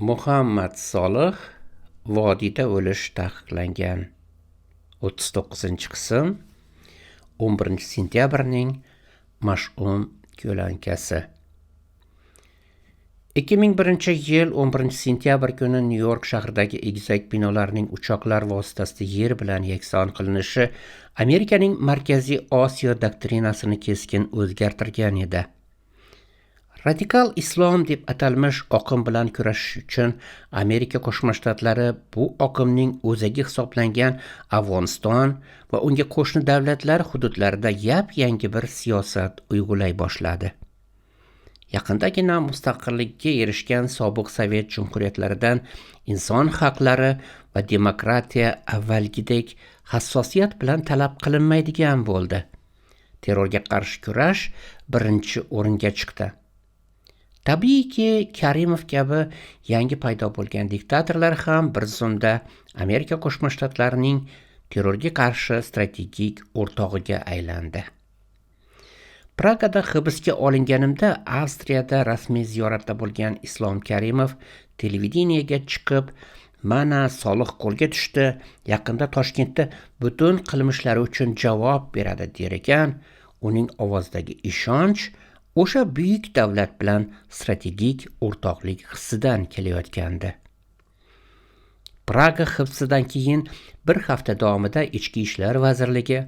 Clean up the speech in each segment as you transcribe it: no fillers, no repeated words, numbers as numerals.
Muhammad Solih vodiyda o'lish taqiqlangan. 39-qism 11-sentyabrning mash'um ko'lankasi. 2001-yil 11-sentyabr kuni Nyu-York shahridagi egizak binolarning uchoqlar vositasida yer bilan yakson qilinishi Amerikaning Markaziy Osiyo doktrinasini keskin o'zgartirgan edi. Radikal islom deb atalmish oqim bilan kurashish uchun Amerika Qo'shma Shtatlari bu oqimning o'zagi hisoblangan Afg'oniston va unga qo'shni davlatlar hududlarida yangi bir siyosat uyg'ulay boshladi. Yaqindagina mustaqillikka erishgan sobiq Sovet Jumhuriyatlaridan inson haqlari va demokratiya avvalgidek hassosiyat bilan talab qilinmaydigan bo'ldi. Terrorga qarshi kurash birinchi o'ringa chiqdi. Tabiiyki, Karimov kabi yangi paydo bo'lgan diktatorlar ham bir zumda Amerika Qo'shma Shtatlarining terrorga qarshi strategik o'rtog'iga aylandi. Pragada hibsga olinganimda Avstriyada rasmiy ziyoratda bo'lgan Islom Karimov televideniyega chiqib, "Mana Solih qo'lga tushdi, yaqinda Toshkentda butun qilmishlari uchun javob beradi" der ekan. Uning ovozidagi ishonch o'sha buyuk davlat bilan strategik o'rtoqlik hissidan kelayotgandi. Praga hibsidan keyin bir hafta davomida Ichki ishlar vazirligi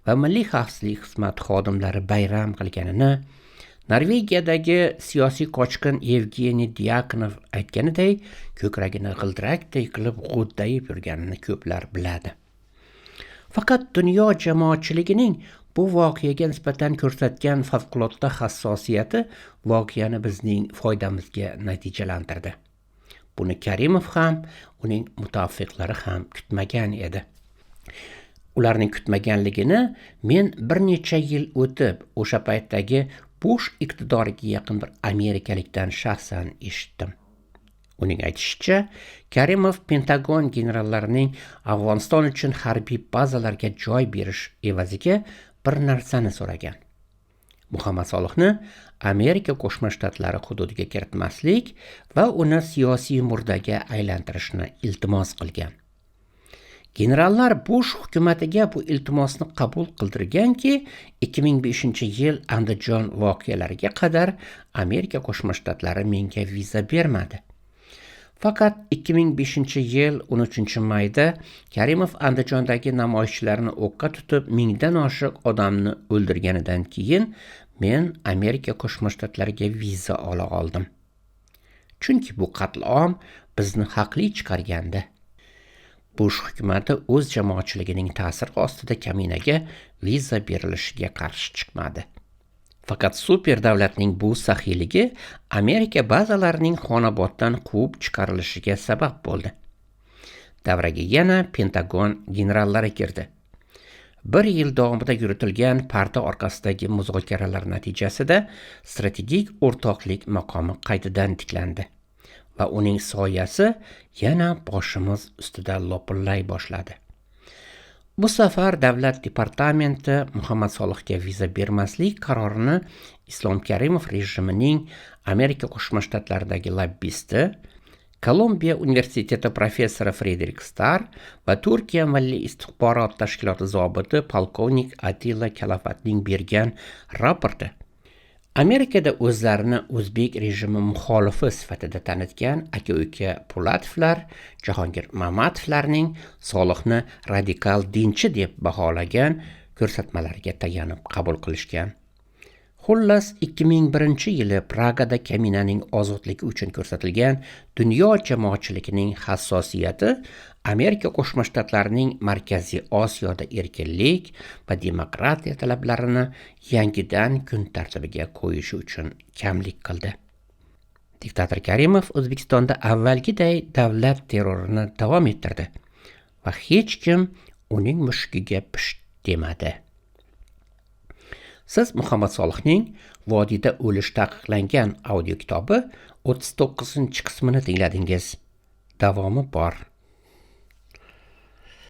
va Milliy xavfsizlik xizmati xodimlari bayram qilganini, Norvegiyadagi siyosiy qochqin Evgeniy Dyakonov aytganiday, ko'kragini g'ildirakday qilib g'o'ddayib yurganini ko'plar biladi. Faqat dunyo jamoatchiligining bu voqeaga nisbatan ko'rsatgan favqulodda hassosiyati voqeani bizning foydamizga natijalantirdi. Buni Karimov ham, uning mutaffiqlari ham kutmagan edi. Ularning kutmaganligini men bir necha yil o'tib, o'sha paytdagi Bush iqtidoriga yaqin bir amerikalikdan shaxsan eshitdim. Uning aytishicha, Karimov Pentagon generallarining Afg'oniston uchun harbiy bazalarga joy berish evaziga bir narsani so'ragan. Muhammad Solihni Amerika Qo'shma Shtatlari hududiga kiritmaslik va uni siyosiy murdaga aylantirishni iltimos qilgan. Generallar Bush hukumatiga bu iltimosni qabul qildirganki, 2005-yil Andijon voqealariga qadar Amerika Qo'shma Shtatlari menga viza bermadi. Faqat 2005-yil 13-mayda Karimov Andijondagi namoyishchilarni o'qqa tutib 1000dan oshiq odamni o'ldirganidan keyin men Amerika Qo'shma Shtatlariga viza ola oldim. Chunki bu qatl-om bizni haqli chiqargandi. Bush hukumati o'z jamoatchiligining ta'siri ostida kaminaga viza berilishiga qarshi chiqmadi. Faqat super davlatning bu saxiyligi Amerika bazalarining Xonoboddan quvib chiqarilishiga sabab bo'ldi. Davraga yana Pentagon generallari kirdi. Bir yil davomida yuritilgan parda orqasidagi muzokaralar natijasida strategik o'rtoqlik maqomi qaytadan tiklandi va uning soyasi yana boshimiz ustida lopillay boshladi. Bu safar davlat departamenti Muhammad Solihga viza bermaslik qarorini Islom Karimov rejimining Amerika Qo'shma Shtatlaridagi lobbisti, Kolumbiya universiteti professori Frederick Starr va Turkiya Milliy istixborot tashkiloti zobiti polkovnik Atilla Kalafatning bergan raporti. Amerikada o'zlarini o'zbek rejimi muxolifi sifatida tanitgan aka-uka Pulatovlar, Jahongir Mamatovlarning Solihni radikal dinchi deb baholagan ko'rsatmalariga tayanib qabul qilishgan. Xullas, 2001-yili Pragada kaminaning ozodligi uchun ko'rsatilgan dunyo jamoatchiligining hassosiyati Amerika Qo'shma Shtatlarining Markaziy Osiyoda erkinlik va demokratiya talablarini yangidan kun tartibiga qo'yishi uchun kamlik qildi. Diktator Karimov O'zbekistonda avvalgiday davlat terrorini davom ettirdi va hech kim uning mushugiga pisht demadi. Siz Muhammad Solihning vodiyda o'lish taqiqlangan audio kitobi 39-qismini tingladingiz. Davomi bor.